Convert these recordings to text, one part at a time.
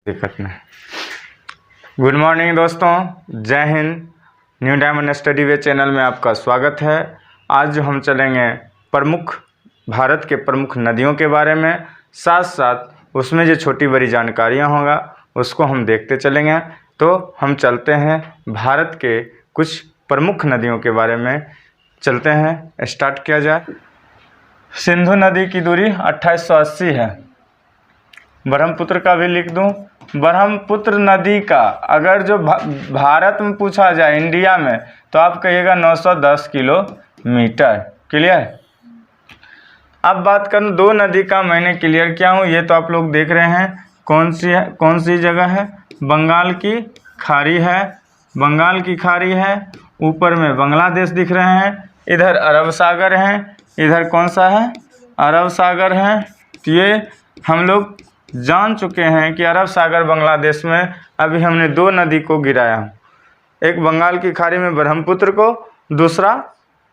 दिक्कत नहीं। Good morning दोस्तों, जय हिंद। न्यू डायमंड स्टडी वे चैनल में आपका स्वागत है। आज जो हम चलेंगे भारत के प्रमुख नदियों के बारे में, साथ साथ उसमें जो छोटी बड़ी जानकारियाँ होगा उसको हम देखते चलेंगे। तो हम चलते हैं भारत के कुछ प्रमुख नदियों के बारे में चलते हैं। स्टार्ट किया जाए। सिंधु नदी की दूरी 2880 है। ब्रह्मपुत्र का भी लिख दूं। ब्रह्मपुत्र नदी का अगर जो भारत में पूछा जाए, इंडिया में, तो आप कहिएगा 910 किलोमीटर। क्लियर। अब बात करूं दो नदी का, मैंने क्लियर किया हूं। ये तो आप लोग देख रहे हैं कौन सी जगह है। बंगाल की खाड़ी है, बंगाल की खाड़ी है। ऊपर में बांग्लादेश दिख रहे हैं, इधर अरब सागर हैं, इधर कौन सा है, अरब सागर है। तो ये हम लोग जान चुके हैं कि अरब सागर बांग्लादेश में अभी हमने दो नदी को गिराया, एक बंगाल की खाड़ी में ब्रह्मपुत्र को, दूसरा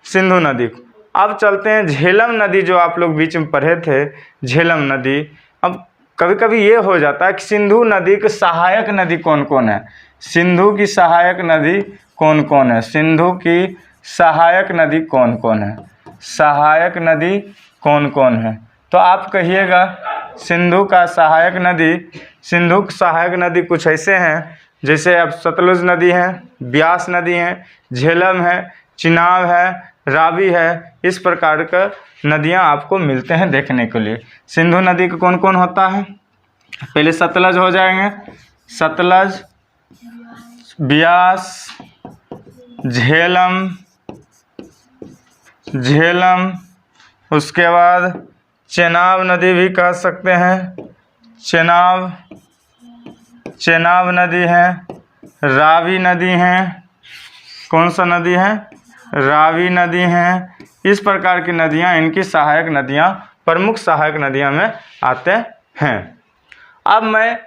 सिंधु नदी को। अब चलते हैं झेलम नदी, जो आप लोग बीच में पढ़े थे, झेलम नदी। अब कभी कभी ये हो जाता है कि सिंधु नदी की सहायक नदी कौन कौन है, सिंधु की सहायक नदी कौन कौन है, सिंधु की सहायक नदी कौन कौन है, सहायक नदी कौन कौन है। तो आप कहिएगा सिंधु का सहायक नदी कुछ ऐसे हैं, जैसे अब सतलुज नदी है, ब्यास नदी है, झेलम है, चिनाब है, रावी है। इस प्रकार का नदियां आपको मिलते हैं देखने के लिए। सिंधु नदी का कौन कौन होता है, पहले सतलज हो जाएंगे, सतलज, ब्यास, झेलम, उसके बाद चेनाब नदी भी कह सकते हैं, चेनाब नदी है, रावी नदी है, कौन सा नदी है, रावी नदी है। इस प्रकार की नदियां इनकी सहायक नदियां, प्रमुख सहायक नदियां में आते हैं। अब मैं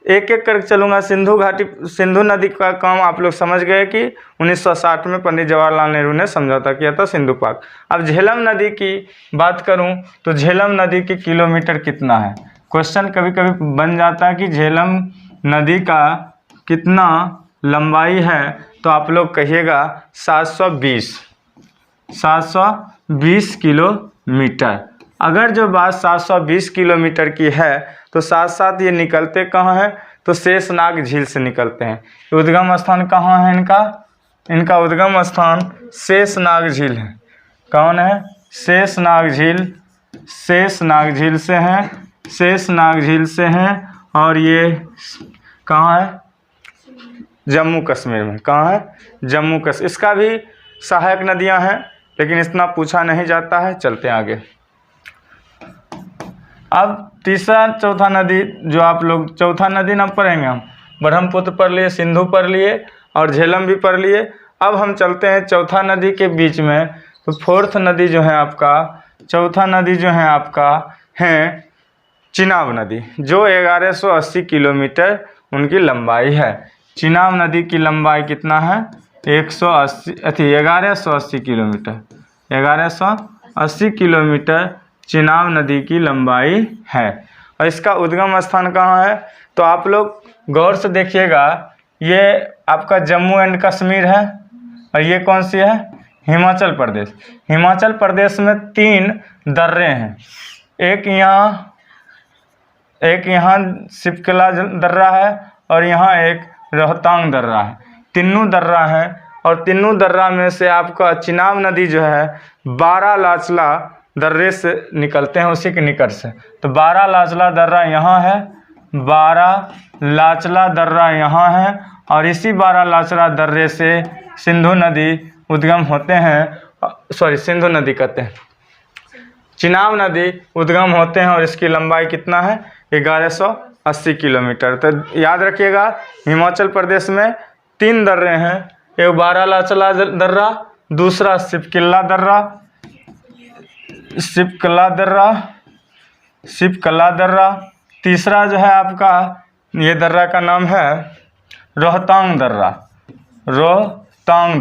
एक एक करके चलूँगा। सिंधु नदी का काम आप लोग समझ गए कि 1960 में पंडित जवाहरलाल नेहरू ने समझौता किया था, सिंधु पाक। अब झेलम नदी की बात करूं तो झेलम नदी की किलोमीटर कितना है, क्वेश्चन कभी कभी बन जाता है कि झेलम नदी का कितना लंबाई है। तो आप लोग कहिएगा 720 किलोमीटर। अगर जो बात 720 किलोमीटर की है तो साथ साथ ये निकलते कहाँ हैं, तो शेषनाग झील से निकलते हैं। उद्गम स्थान कहाँ है इनका उद्गम स्थान शेषनाग झील है। कौन है, शेषनाग झील से हैं। और ये कहाँ है, जम्मू कश्मीर में। कहाँ है, जम्मू कश्मीर। इसका भी सहायक नदियाँ हैं, लेकिन इतना पूछा नहीं जाता है। चलते हैं आगे। अब तीसरा चौथा नदी जो आप लोग, चौथा नदी ना पढ़ेंगे हम, ब्रह्मपुत्र पढ़ लिए, सिंधु पढ़ लिए और झेलम भी पढ़ लिए। अब हम चलते हैं चौथा नदी के बीच में। तो फोर्थ नदी जो है आपका, चौथा नदी जो है आपका है चिनाब नदी, जो 1180 किलोमीटर उनकी लंबाई है। चिनाब नदी की लंबाई कितना है, 1180 किलोमीटर, 1180 किलोमीटर चिनाब नदी की लंबाई है। और इसका उद्गम स्थान कहाँ है, तो आप लोग गौर से देखिएगा। ये आपका जम्मू एंड कश्मीर है, और ये कौन सी है, हिमाचल प्रदेश। हिमाचल प्रदेश में 3 दर्रे हैं, एक यहाँ शिपकला दर्रा है, और यहाँ एक रोहतांग दर्रा है। तीनों दर्रा हैं, और तीनों दर्रा में से आपका चिनाब नदी जो है 12 लाचला दर्रे से निकलते हैं, उसी के निकट से। तो 12 लाचला दर्रा यहाँ है, 12 लाचला दर्रा यहाँ है, और इसी 12 लाचला दर्रे से सिंधु नदी उद्गम होते हैं। सिंधु नदी कहते हैं, चिनाब नदी उद्गम होते हैं। और इसकी लंबाई कितना है, 1180 किलोमीटर। तो याद रखिएगा, हिमाचल प्रदेश में 3 दर्रे हैं, एक 12 लाचला दर्रा, दूसरा शिपकला दर्रा, तीसरा जो है आपका, ये दर्रा का नाम है रोहतांग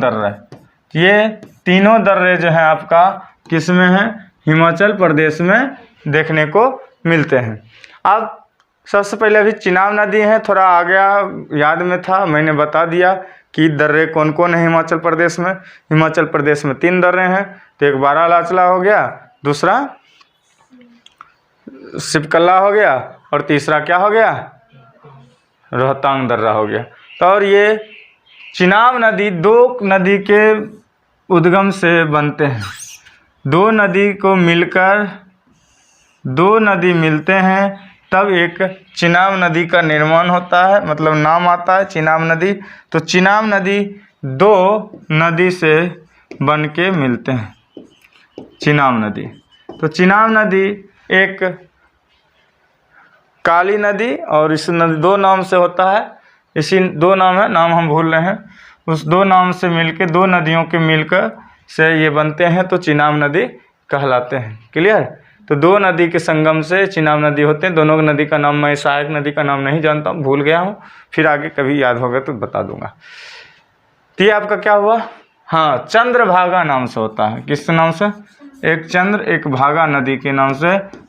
दर्रा। ये तीनों दर्रे जो हैं आपका किस में हैं, हिमाचल प्रदेश में देखने को मिलते हैं। अब सबसे पहले अभी चिनाब नदी है, थोड़ा आ गया, याद में था, मैंने बता दिया कि दर्रे कौन कौन है हिमाचल प्रदेश में। हिमाचल प्रदेश में 3 दर्रे हैं, तो एक बारालाचला हो गया, दूसरा सिपकल्ला हो गया, और तीसरा क्या हो गया, रोहतांग दर्रा हो गया। तो और ये चिनाब नदी 2 नदी के उद्गम से बनते हैं। 2 नदी को मिलकर 2 नदी मिलते हैं, तब एक चिनाब नदी का निर्माण होता है, मतलब नाम आता है चिनाब नदी। तो चिनाब नदी 2 नदी से बन के मिलते हैं, चिनाब नदी। तो चिनाब नदी एक काली नदी, और इस नदी 2 नाम से होता है, इसी 2 नाम है, नाम हम भूल रहे हैं, उस 2 नाम से मिलके 2 नदियों के मिलकर से ये बनते हैं, तो चिनाब नदी कहलाते हैं। क्लियर? तो 2 नदी के संगम से चिनाब नदी होते हैं। दोनों नदी का नाम मैं सहायक नदी का नाम नहीं जानता हूँ, भूल गया हूँ, फिर आगे कभी याद होगा तो बता दूंगा। तो ये आपका क्या हुआ, हाँ, चंद्रभागा नाम से होता है। किस नाम से? एक चंद्र एक भागा नदी के नाम से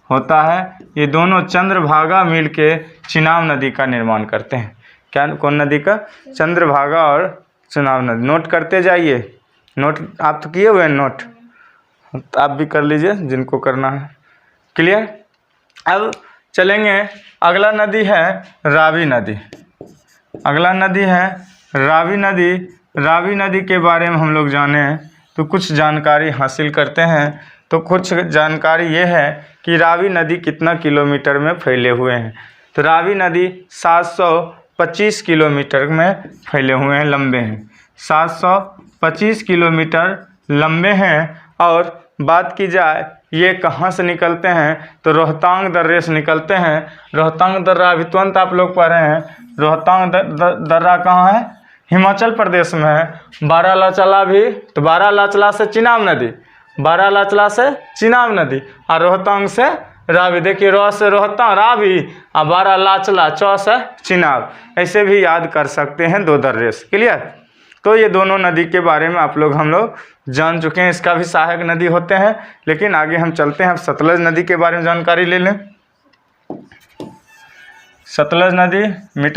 होता है। ये दोनों चंद्रभागा मिल के चिनाब नदी का निर्माण करते हैं। क्या, कौन नदी का? चंद्रभागा और चिनाब नदी। नोट करते जाइए, नोट आप तो किए हुए हैं नोट, आप भी कर लीजिए जिनको करना है। क्लियर? अब चलेंगे, अगला नदी है रावी नदी। अगला नदी है रावी नदी। रावी नदी के बारे में हम लोग जाने तो कुछ जानकारी हासिल करते हैं। तो कुछ जानकारी ये है कि रावी नदी कितना किलोमीटर में फैले हुए हैं। तो रावी नदी 725 किलोमीटर में फैले हुए हैं, लंबे हैं, 725 किलोमीटर लंबे हैं। और बात की जाए ये कहाँ से निकलते हैं, तो रोहतांग दर्रे से निकलते हैं। रोहतांग दर्रा अभी तुरंत आप लोग पढ़ रहे हैं, रोहतांग दर्रा कहाँ है? हिमाचल प्रदेश में है। बारालाचला भी, तो बारालाचला से चिनाब नदी, बारालाचला से चिनाब नदी, और रोहतांग से रावी। देखिए, रो से रोहतांग रावी, और बारालाचला चौ से चिनाब, ऐसे भी याद कर सकते हैं 2 दर्रे से। क्लियर? तो ये दोनों नदी के बारे में आप लोग हम लोग जान चुके हैं। इसका भी सहायक नदी होते हैं, लेकिन आगे हम चलते हैं। अब सतलज नदी के बारे में जानकारी ले लें। सतलज नदी मिटा